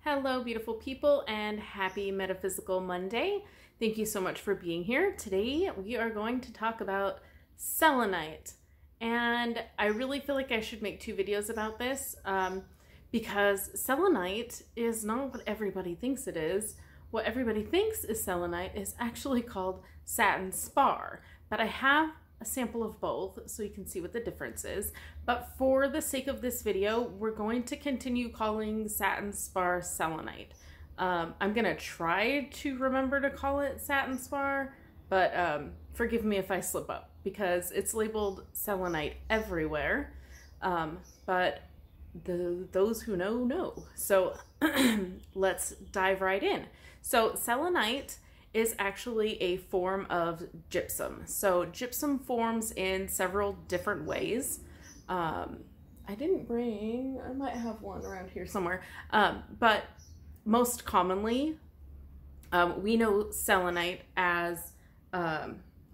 Hello, beautiful people, and happy Metaphysical Monday. Thank you so much for being here. Today, we are going to talk about selenite. And I really feel like I should make two videos about this because selenite is not what everybody thinks it is. What everybody thinks is selenite is actually called satin spar. But I have a sample of both so you can see what the difference is. But for the sake of this video, we're going to continue calling satin spar selenite. I'm gonna try to remember to call it satin spar, but forgive me if I slip up because it's labeled selenite everywhere. But those who know. So let's dive right in. So selenite is actually a form of gypsum. So gypsum forms in several different ways. I might have one around here somewhere. But most commonly, we know selenite as,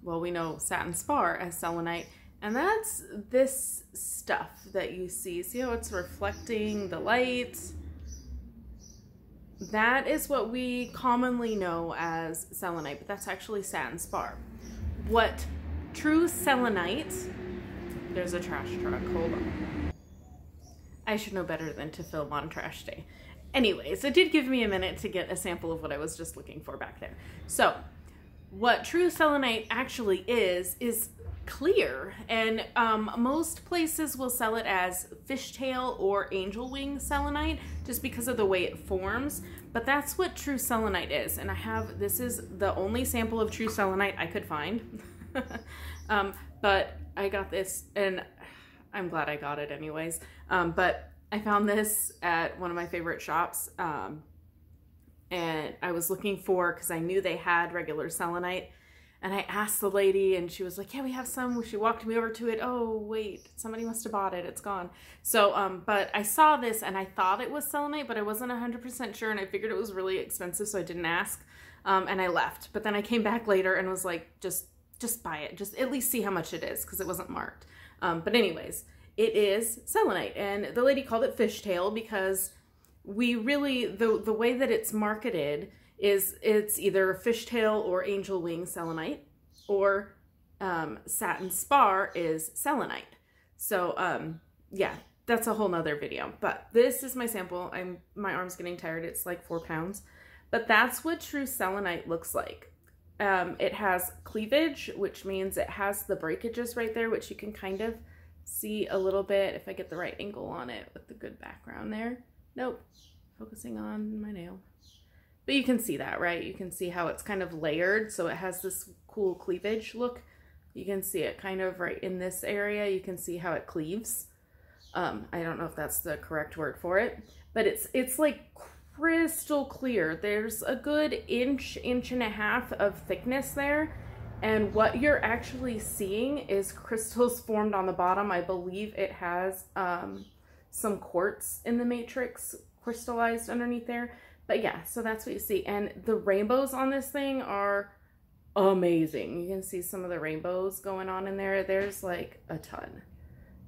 we know satin spar as selenite, and that's this stuff that you see. See how it's reflecting the light? That is what we commonly know as selenite, but that's actually satin spar. What true selenite, there's a trash truck, hold on. I should know better than to film on trash day. Anyways, it did give me a minute to get a sample of what I was just looking for back there. So, what true selenite actually is clear, and most places will sell it as fishtail or angel wing selenite just because of the way it forms, but that's what true selenite is. And this is the only sample of true selenite I could find. But I got this, and I'm glad I got it anyways. But I found this at one of my favorite shops, and I was looking for, because I knew they had regular selenite. And I asked the lady, and she was like, yeah, we have some. She walked me over to it. Oh, wait, somebody must have bought it. It's gone. So, but I saw this, and I thought it was selenite, but I wasn't 100% sure, and I figured it was really expensive, so I didn't ask, and I left. But then I came back later and was like, just buy it. Just at least see how much it is, because it wasn't marked. But anyways, it is selenite, and the lady called it fishtail because we really, the way that it's marketed is it's either fishtail or angel wing selenite, or satin spar is selenite. So yeah, that's a whole nother video, but this is my sample. My arm's getting tired. It's like 4 pounds, but that's what true selenite looks like. It has cleavage, which means it has the breakages right there, which you can kind of see a little bit if I get the right angle on it with the good background there. Nope, focusing on my nail. But you can see that, right? You can see how it's kind of layered, so it has this cool cleavage look. You can see it kind of right in this area. You can see how it cleaves. I don't know if that's the correct word for it, but it's like crystal clear. There's a good inch and a half of thickness there, and what you're actually seeing is crystals formed on the bottom. I believe it has some quartz in the matrix crystallized underneath there. But yeah, so that's what you see. And the rainbows on this thing are amazing. You can see some of the rainbows going on in there. There's like a ton.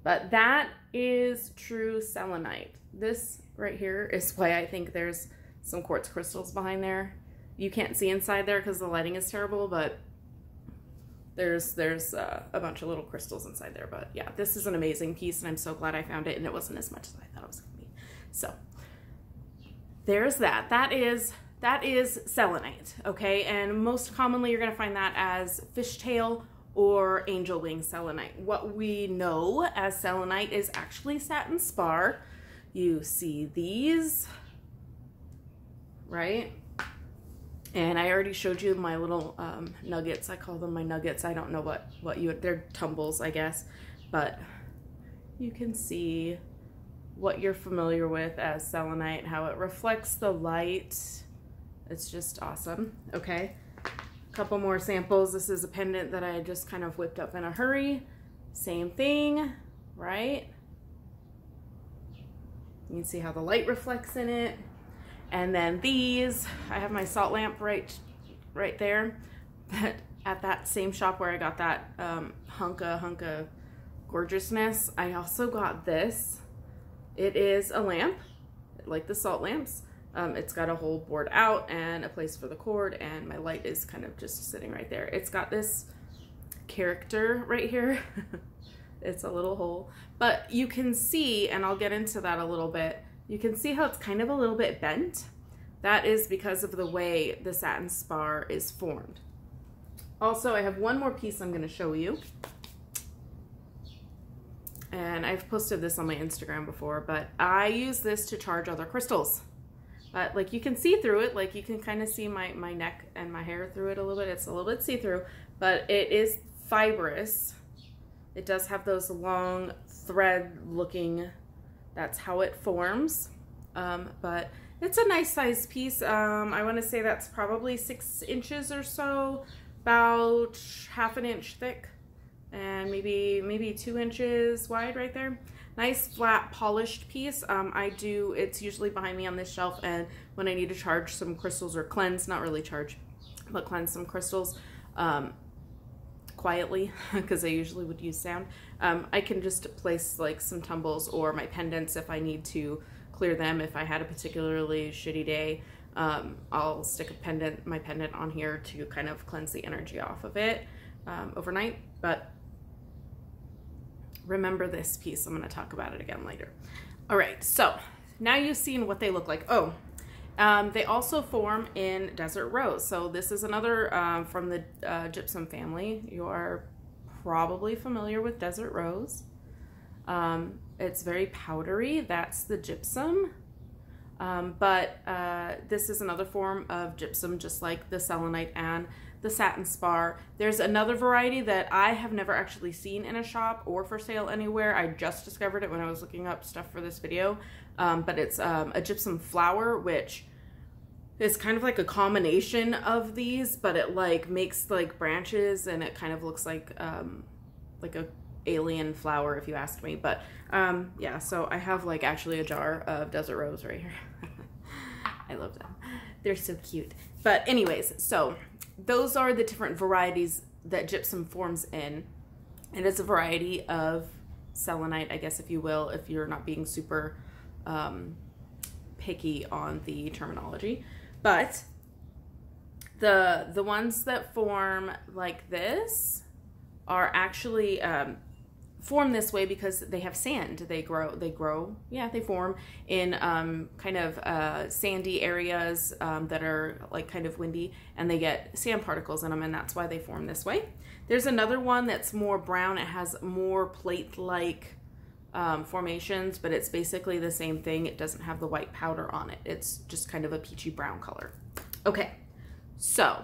But that is true selenite. This right here is why I think there's some quartz crystals behind there. You can't see inside there because the lighting is terrible, but there's a bunch of little crystals inside there. But yeah, this is an amazing piece, and I'm so glad I found it, and it wasn't as much as I thought it was going to be. So there's that. That is selenite, okay? And most commonly you're going to find that as fishtail or angel wing selenite. What we know as selenite is actually satin spar. You see these, right? And I already showed you my little nuggets. I call them my nuggets. I don't know they're tumbles, I guess. But you can see what you're familiar with as selenite, how it reflects the light. It's just awesome. Okay, a couple more samples. This is a pendant that I just kind of whipped up in a hurry. Same thing, right? You can see how the light reflects in it. And then these, I have my salt lamp right there. But at that same shop where I got that hunk of gorgeousness, I also got this. It is a lamp, like the salt lamps, It's got a whole board out and a place for the cord, and my light is kind of just sitting right there. It's got this character right here. It's a little hole, but you can see, and I'll get into that a little bit, you can see how it's kind of a little bit bent. That is because of the way the satin spar is formed. Also, I have one more piece I'm going to show you. And I've posted this on my Instagram before, but I use this to charge other crystals. But like you can see through it, like you can kind of see my neck and my hair through it a little bit. It's a little bit see-through, but it is fibrous. It does have those long thread looking, that's how it forms. But it's a nice size piece. I want to say that's probably 6 inches or so, about ½ an inch thick, and maybe 2 inches wide right there. Nice flat polished piece. It's usually behind me on this shelf, and when I need to charge some crystals or cleanse, not really charge, but cleanse some crystals quietly, because I usually would use sound, I can just place like some tumbles or my pendants if I need to clear them. If I had a particularly shitty day, I'll stick my pendant on here to kind of cleanse the energy off of it overnight. But remember this piece, I'm going to talk about it again later. All right, so now you've seen what they look like. They also form in desert rose. So this is another from the gypsum family. You are probably familiar with desert rose. It's very powdery. That's the gypsum. But this is another form of gypsum, just like the selenite and the satin spar. There's another variety that I have never actually seen in a shop or for sale anywhere. I just discovered it when I was looking up stuff for this video. But it's a gypsum flower, which is kind of like a combination of these, but it like makes like branches, and it kind of looks like a alien flower, if you asked me. But yeah, so I have like actually a jar of desert rose right here. I love them. They're so cute. But anyways, so those are the different varieties that gypsum forms in. And it's a variety of selenite, I guess, if you will, if you're not being super picky on the terminology. But the ones that form like this are actually form this way because they have sand. They form in kind of sandy areas that are like kind of windy, and they get sand particles in them, and that's why they form this way. There's another one that's more brown. It has more plate-like formations, but it's basically the same thing. It doesn't have the white powder on it. It's just kind of a peachy brown color. Okay, so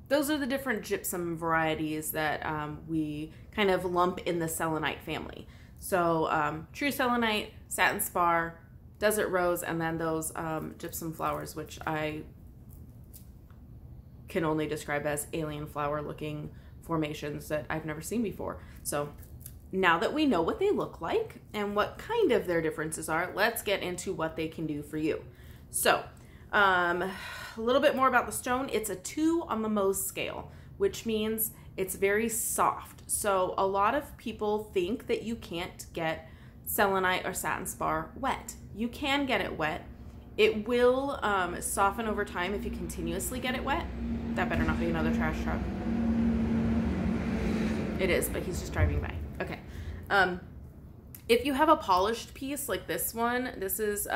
those are the different gypsum varieties that we kind of lump in the selenite family. So true selenite, satin spar, desert rose, and then those gypsum flowers, which I can only describe as alien flower looking formations that I've never seen before. So now that we know what they look like and what kind of their differences are, let's get into what they can do for you. So a little bit more about the stone. It's a 2 on the Mohs scale, which means it's very soft. So a lot of people think that you can't get selenite or satin spar wet. You can get it wet. It will soften over time if you continuously get it wet. That better not be another trash truck. It is, but he's just driving by. Okay. If you have a polished piece like this one, this is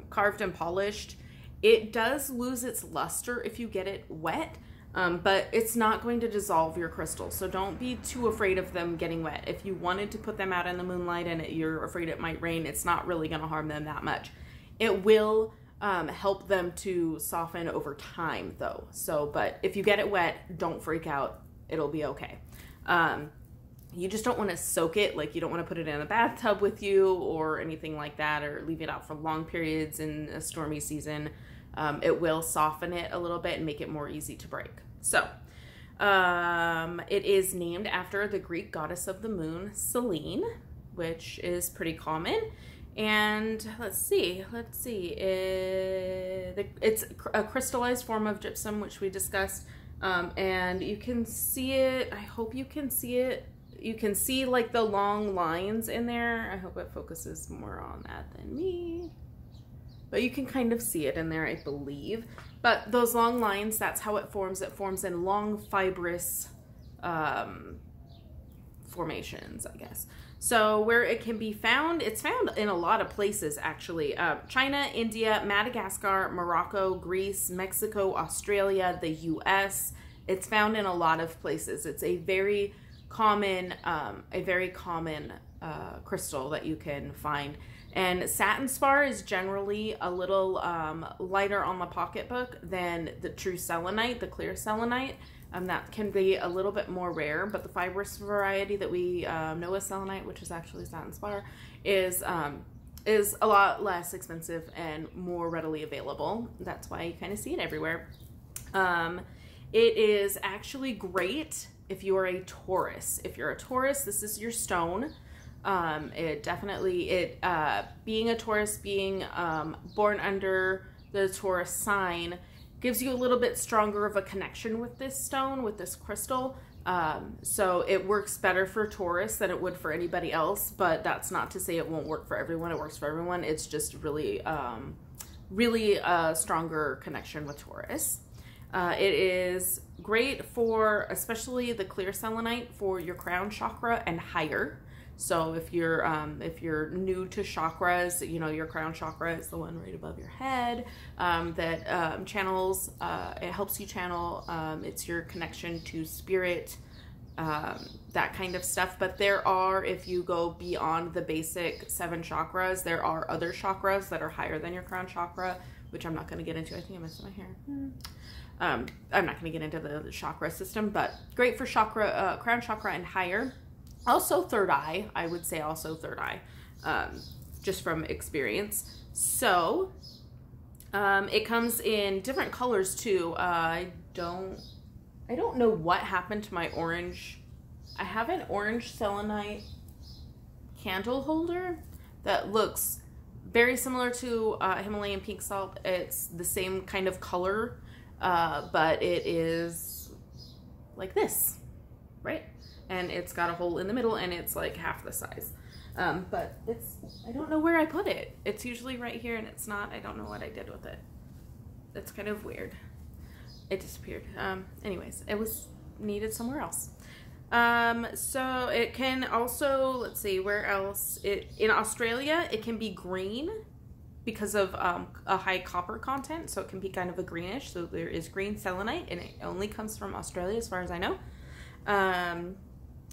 carved and polished, it does lose its luster if you get it wet, but it's not going to dissolve your crystals. So don't be too afraid of them getting wet. If you wanted to put them out in the moonlight and you're afraid it might rain, it's not really going to harm them that much. It will help them to soften over time though. So, but if you get it wet, don't freak out. It'll be okay. You just don't want to soak it, like you don't want to put it in a bathtub with you or anything like that, or leave it out for long periods in a stormy season. It will soften it a little bit and make it more easy to break. So it is named after the Greek goddess of the moon, Selene, which is pretty common. And let's see, it's a crystallized form of gypsum, which we discussed. And you can see it, I hope you can see it. You can see like the long lines in there. I hope it focuses more on that than me. but you can kind of see it in there, I believe. But those long lines, that's how it forms. It forms in long fibrous formations, I guess. So where it can be found, it's found in a lot of places actually. China, India, Madagascar, Morocco, Greece, Mexico, Australia, the US. It's found in a lot of places. It's a very common crystal that you can find. And satin spar is generally a little lighter on the pocketbook than the true selenite, the clear selenite. That can be a little bit more rare, but the fibrous variety that we know as selenite, which is actually satin spar, is a lot less expensive and more readily available. That's why you kind of see it everywhere. It is actually great if you are a Taurus. If you're a Taurus, this is your stone. Being a Taurus, being born under the Taurus sign, gives you a little bit stronger of a connection with this stone, with this crystal. So it works better for Taurus than it would for anybody else, but that's not to say it won't work for everyone. It works for everyone. It's just really a stronger connection with Taurus. It is great for, especially the clear selenite, for your crown chakra and higher. So if you're new to chakras, you know, your crown chakra is the one right above your head, that channels, it helps you channel, it's your connection to spirit, that kind of stuff. But there are, if you go beyond the basic 7 chakras, there are other chakras that are higher than your crown chakra, which I'm not going to get into. I think I messed my hair. I'm not going to get into the chakra system, but great for chakra, crown chakra and higher. Also third eye, I would say also third eye, just from experience. So it comes in different colors too. I don't know what happened to my orange. I have an orange selenite candle holder that looks very similar to Himalayan pink salt. It's the same kind of color, but it is like this, right? And it's got a hole in the middle, and it's like half the size. But I don't know where I put it. It's usually right here, and it's not. I don't know what I did with it. It's kind of weird. It disappeared. Anyways, it was needed somewhere else. So it can also, let's see, where else? In Australia, it can be green because of a high copper content, so it can be kind of a greenish. So there is green selenite, and it only comes from Australia as far as I know.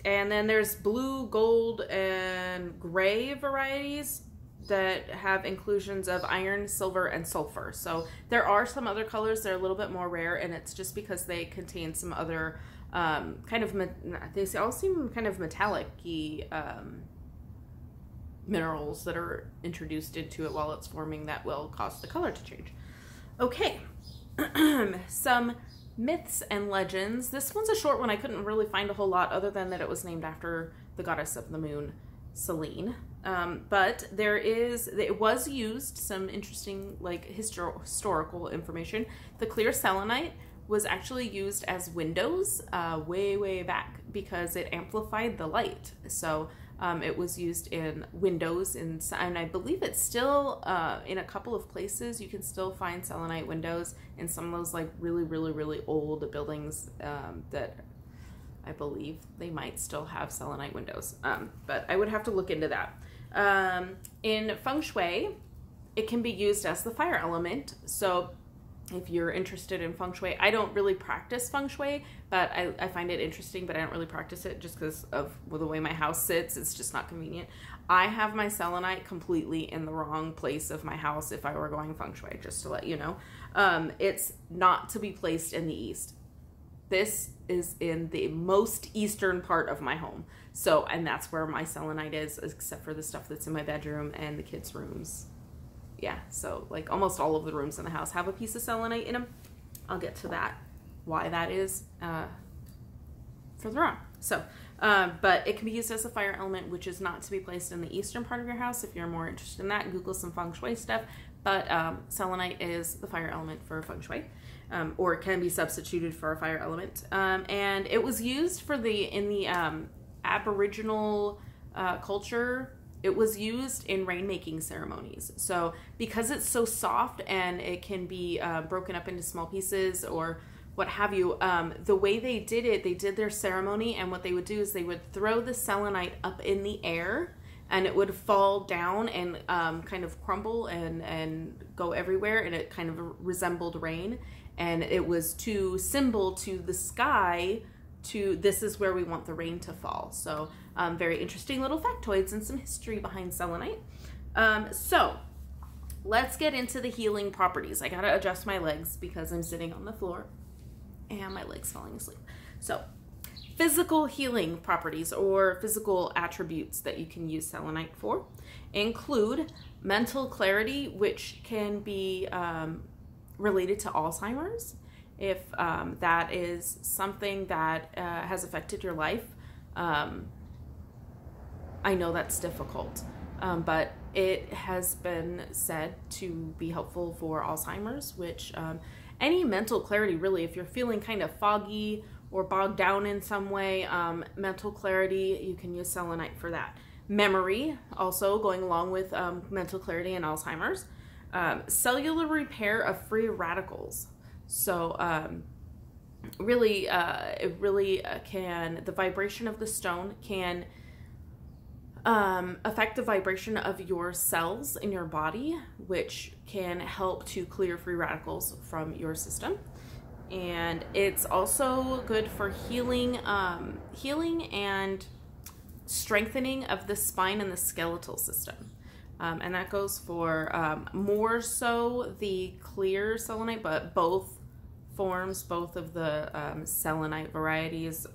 And then there's blue, gold, and gray varieties that have inclusions of iron, silver, and sulfur. So there are some other colors that are a little bit more rare, and it's just because they contain some other they all seem kind of metallic-y minerals that are introduced into it while it's forming that will cause the color to change. Okay, some myths and legends. This one's a short one. I couldn't really find a whole lot other than that it was named after the goddess of the moon, Selene. But it was used, some interesting like historical information. The clear selenite was actually used as windows way back because it amplified the light. So it was used in windows, and I believe it's still in a couple of places. You can still find selenite windows in some of those like really old buildings that I believe they might still have selenite windows. But I would have to look into that. In feng shui, it can be used as the fire element. So if you're interested in feng shui, I don't really practice feng shui, but I find it interesting, but I don't really practice it just because of the way my house sits. It's just not convenient. I have my selenite completely in the wrong place of my house if I were going feng shui, just to let you know. It's not to be placed in the east. This is in the most eastern part of my home. So, and that's where my selenite is, except for the stuff that's in my bedroom and the kids' rooms. Yeah, so like almost all of the rooms in the house have a piece of selenite in them. I'll get to that, why that is further on. So, but it can be used as a fire element, which is not to be placed in the eastern part of your house. If you're more interested in that, Google some feng shui stuff. But selenite is the fire element for feng shui, or it can be substituted for a fire element. And it was used for in the Aboriginal culture it was used in rainmaking ceremonies. So because it's so soft and it can be broken up into small pieces or what have you, the way they did their ceremony, and what they would do is they would throw the selenite up in the air, and it would fall down and kind of crumble and go everywhere, and it kind of resembled rain. And it was to symbol to the sky to this is where we want the rain to fall. So very interesting little factoids and some history behind selenite. So let's get into the healing properties. I gotta adjust my legs because I'm sitting on the floor and my legs falling asleep. So physical healing properties or physical attributes that you can use selenite for include mental clarity, which can be related to Alzheimer's. If that is something that has affected your life, I know that's difficult, but it has been said to be helpful for Alzheimer's, which any mental clarity, really, if you're feeling kind of foggy or bogged down in some way, mental clarity, you can use selenite for that. Memory, also going along with mental clarity and Alzheimer's. Cellular repair of free radicals. So it really can, the vibration of the stone can affect the vibration of your cells in your body, which can help to clear free radicals from your system. And it's also good for healing and strengthening of the spine and the skeletal system. And that goes for more so the clear selenite, but both forms, both of the selenite varieties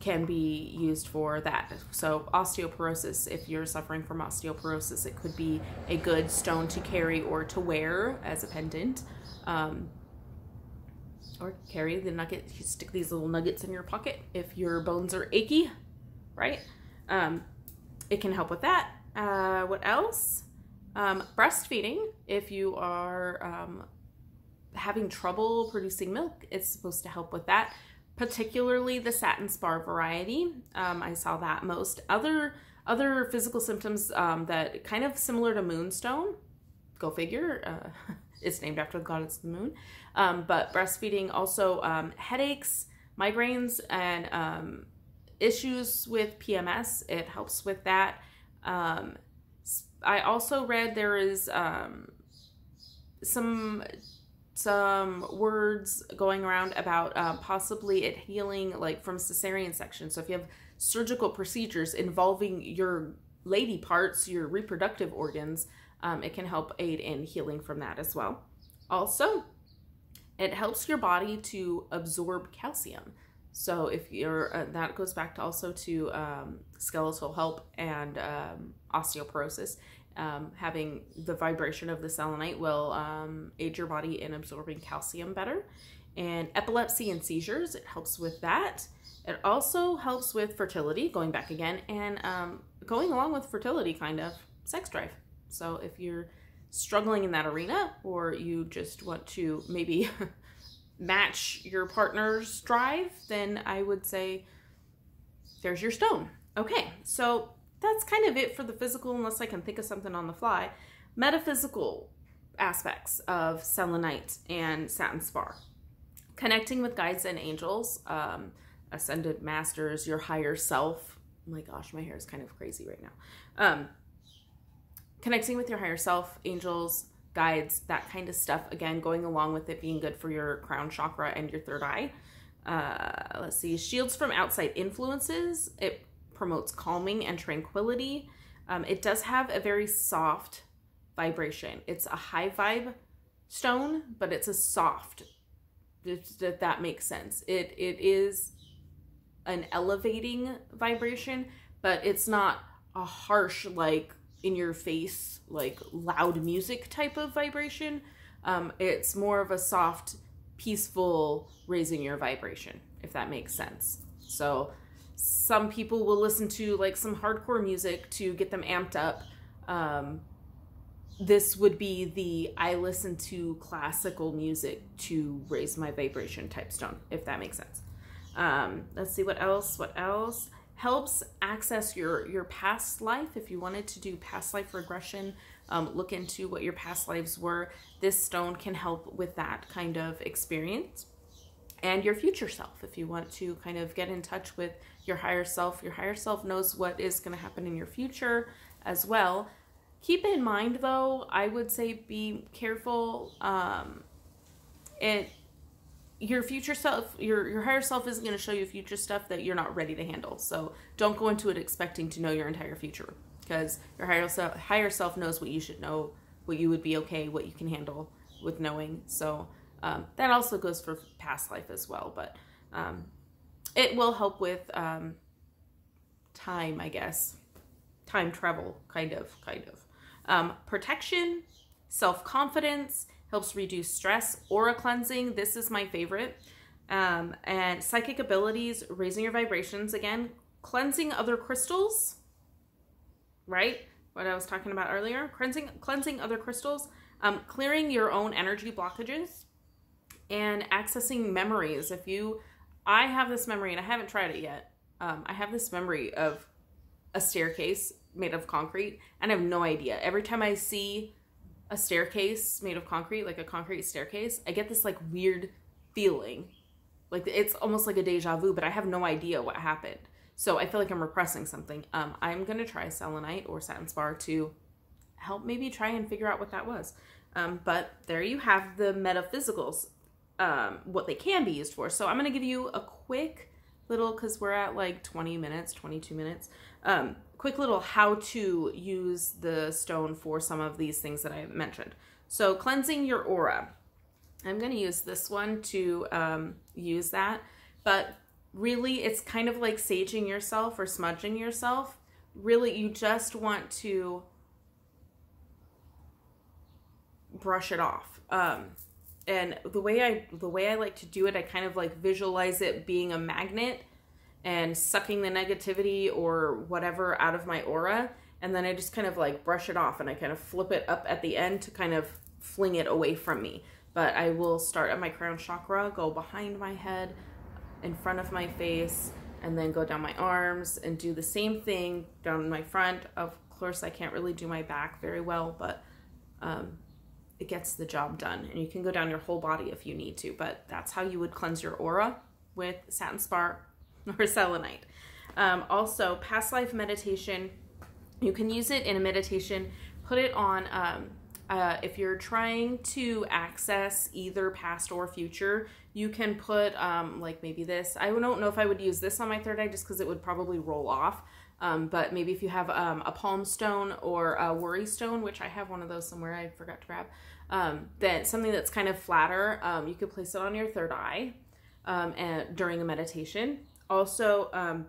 can be used for that. So osteoporosis, if you're suffering from osteoporosis, it could be a good stone to carry or to wear as a pendant. Or carry the nugget, you stick these little nuggets in your pocket if your bones are achy, right? It can help with that. What else? Breastfeeding. If you are having trouble producing milk, it's supposed to help with that. Particularly the Satin Spar variety. I saw that most. Other physical symptoms that kind of similar to moonstone. Go figure. It's named after the goddess of the moon. But breastfeeding, also headaches, migraines, and issues with PMS, it helps with that. I also read there is some words going around about possibly it healing like from cesarean section. So if you have surgical procedures involving your lady parts, your reproductive organs, it can help aid in healing from that as well. Also, it helps your body to absorb calcium. So if you're, that goes back to also to skeletal health and osteoporosis. Having the vibration of the selenite will aid your body in absorbing calcium better. And epilepsy and seizures, it helps with that. It also helps with fertility, going back again, and going along with fertility, kind of, sex drive. So if you're struggling in that arena, or you just want to maybe match your partner's drive, then I would say there's your stone. Okay, so that's kind of it for the physical, unless I can think of something on the fly. Metaphysical aspects of selenite and satin spar. Connecting with guides and angels, ascended masters, your higher self. Oh my gosh, my hair is kind of crazy right now. Connecting with your higher self, angels, guides, that kind of stuff. Again, going along with it being good for your crown chakra and your third eye. Let's see, shields from outside influences. It promotes calming and tranquility. It does have a very soft vibration. It's a high vibe stone, but it's a soft, if that makes sense. It is an elevating vibration, but it's not a harsh, like in your face, like loud music type of vibration. It's more of a soft, peaceful, raising your vibration, if that makes sense. So some people will listen to like some hardcore music to get them amped up. This would be the I listen to classical music to raise my vibration type stone, if that makes sense. Let's see what else. helps access your past life. If you wanted to do past life regression, look into what your past lives were. This stone can help with that kind of experience. And your future self, if you want to kind of get in touch with your higher self. Your higher self knows what is going to happen in your future as well. Keep in mind, though, I would say be careful. Your future self, your higher self isn't going to show you future stuff that you're not ready to handle. So don't go into it expecting to know your entire future, because your higher self knows what you should know, what you would be okay, what you can handle with knowing. So that also goes for past life as well. But it will help with time, I guess. Time travel, kind of. Protection, self-confidence, helps reduce stress. Aura cleansing, this is my favorite. And psychic abilities, raising your vibrations again. Cleansing other crystals, right? What I was talking about earlier. Cleansing other crystals. Clearing your own energy blockages. And accessing memories. I have this memory, and I haven't tried it yet. I have this memory of a staircase made of concrete, and I have no idea. Every time I see a staircase made of concrete, like a concrete staircase, I get this like weird feeling. Like it's almost like a deja vu, but I have no idea what happened. So I feel like I'm repressing something. I'm going to try selenite or satin spar to help maybe try and figure out what that was. But there you have the metaphysicals, what they can be used for. So I'm going to give you a quick little, because we're at like 20 minutes, 22 minutes, quick little how to use the stone for some of these things that I mentioned. So cleansing your aura. I'm going to use this one to use that, but really it's kind of like saging yourself or smudging yourself. Really, you just want to brush it off. And the way I like to do it, I kind of like visualize it being a magnet and sucking the negativity or whatever out of my aura. And then I just kind of like brush it off, and I kind of flip it up at the end to kind of fling it away from me. But I will start at my crown chakra, go behind my head, in front of my face, and then go down my arms and do the same thing down my front. Of course, I can't really do my back very well, but it gets the job done. And you can go down your whole body if you need to, but that's how you would cleanse your aura with satin spar or selenite. Also, past life meditation. You can use it in a meditation. Put it on, if you're trying to access either past or future, you can put like maybe this. I don't know if I would use this on my third eye just because it would probably roll off. But maybe if you have a palm stone or a worry stone, which I have one of those somewhere, I forgot to grab, then something that's kind of flatter, you could place it on your third eye and during a meditation. Also,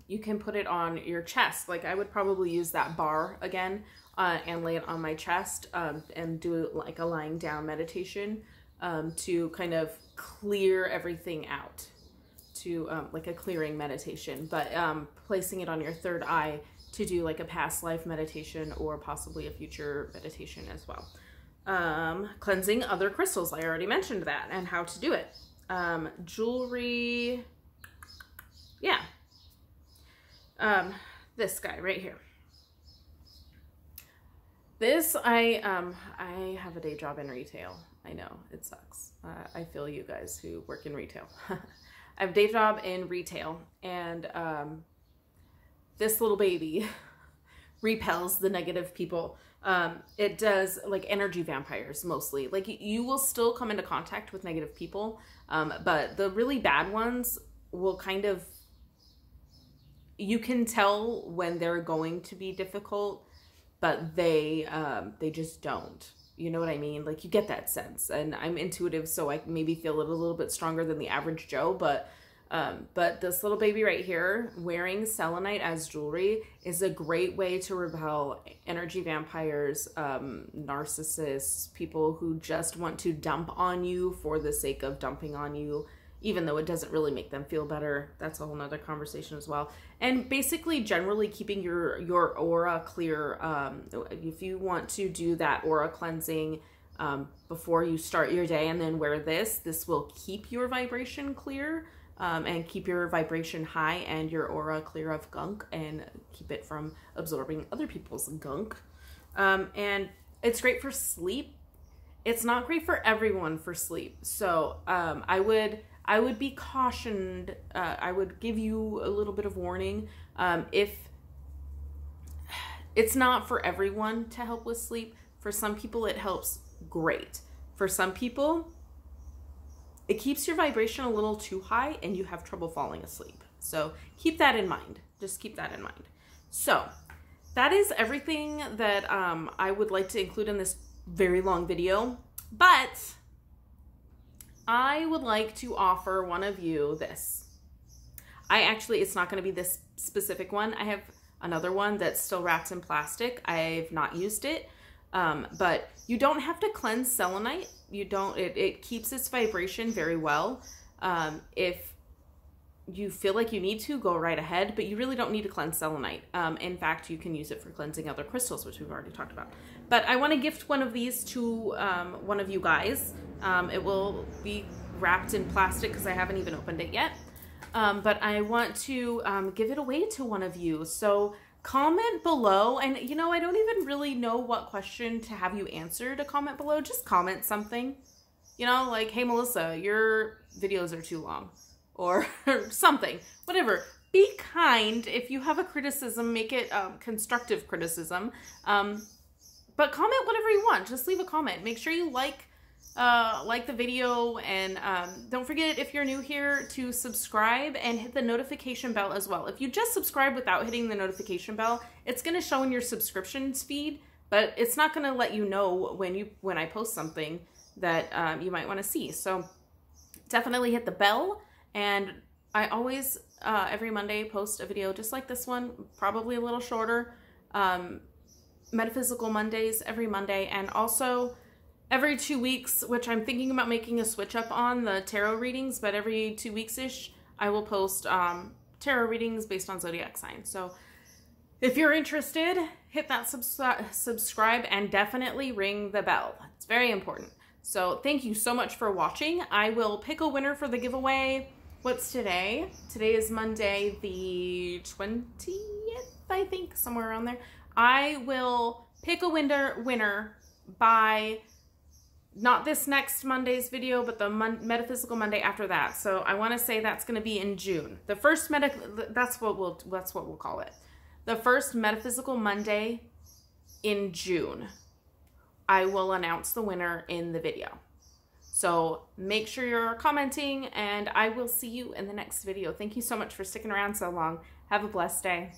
you can put it on your chest. Like I would probably use that bar again and lay it on my chest and do like a lying down meditation to kind of clear everything out, to like a clearing meditation, but placing it on your third eye to do like a past life meditation or possibly a future meditation as well. Cleansing other crystals. I already mentioned that and how to do it. Jewelry. Yeah. This guy right here. This, I have a day job in retail. I know, it sucks. I feel you guys who work in retail. I have a day job in retail, and this little baby repels the negative people. It does like energy vampires mostly. Like you will still come into contact with negative people, but the really bad ones will kind of, you can tell when they're going to be difficult, but they just don't. You know what I mean? Like you get that sense, and I'm intuitive, so I maybe feel it a little bit stronger than the average Joe, but this little baby right here wearing selenite as jewelry is a great way to repel energy vampires, narcissists, people who just want to dump on you for the sake of dumping on you, even though it doesn't really make them feel better. That's a whole nother conversation as well. And basically generally keeping your aura clear. If you want to do that aura cleansing before you start your day and then wear this will keep your vibration clear. and keep your vibration high and your aura clear of gunk and keep it from absorbing other people's gunk. And it's great for sleep. It's not great for everyone for sleep. So I would be cautioned. I would give you a little bit of warning if it's not for everyone to help with sleep. For some people, it helps great. For some people, it keeps your vibration a little too high and you have trouble falling asleep. So keep that in mind. Just keep that in mind. So that is everything that I would like to include in this very long video. But I would like to offer one of you this. It's not going to be this specific one. I have another one that's still wrapped in plastic. I've not used it. But you don't have to cleanse selenite. It keeps its vibration very well. If you feel like you need to, go right ahead, but you really don't need to cleanse selenite. In fact, you can use it for cleansing other crystals, which we've already talked about. But I want to gift one of these to one of you guys. It will be wrapped in plastic because I haven't even opened it yet. But I want to give it away to one of you. So comment below, and I don't even really know what question to have you answer to comment below. Just comment something, like, hey Melissa, your videos are too long, or something, whatever. Be kind. If you have a criticism, make it constructive criticism, but comment whatever you want. Just leave a comment. Make sure you like the video, and don't forget, if you're new here, to subscribe and hit the notification bell as well. If you just subscribe without hitting the notification bell, it's going to show in your subscriptions feed, but it's not going to let you know when I post something that you might want to see. So definitely hit the bell. And I always every Monday post a video just like this one, probably a little shorter. Metaphysical Mondays every Monday, and also every 2 weeks, which I'm thinking about making a switch up on the tarot readings, but every 2 weeks-ish, I will post tarot readings based on zodiac signs. So if you're interested, hit that subscribe and definitely ring the bell. It's very important. So thank you so much for watching. I will pick a winner for the giveaway. What's today? Today is Monday the 20th, I think, somewhere around there. I will pick a winner by not this next Monday's video, but the Metaphysical Monday after that. So I want to say that's going to be in June. The first that's what we'll call it. The first Metaphysical Monday in June, I will announce the winner in the video. So make sure you're commenting, and I will see you in the next video. Thank you so much for sticking around so long. Have a blessed day.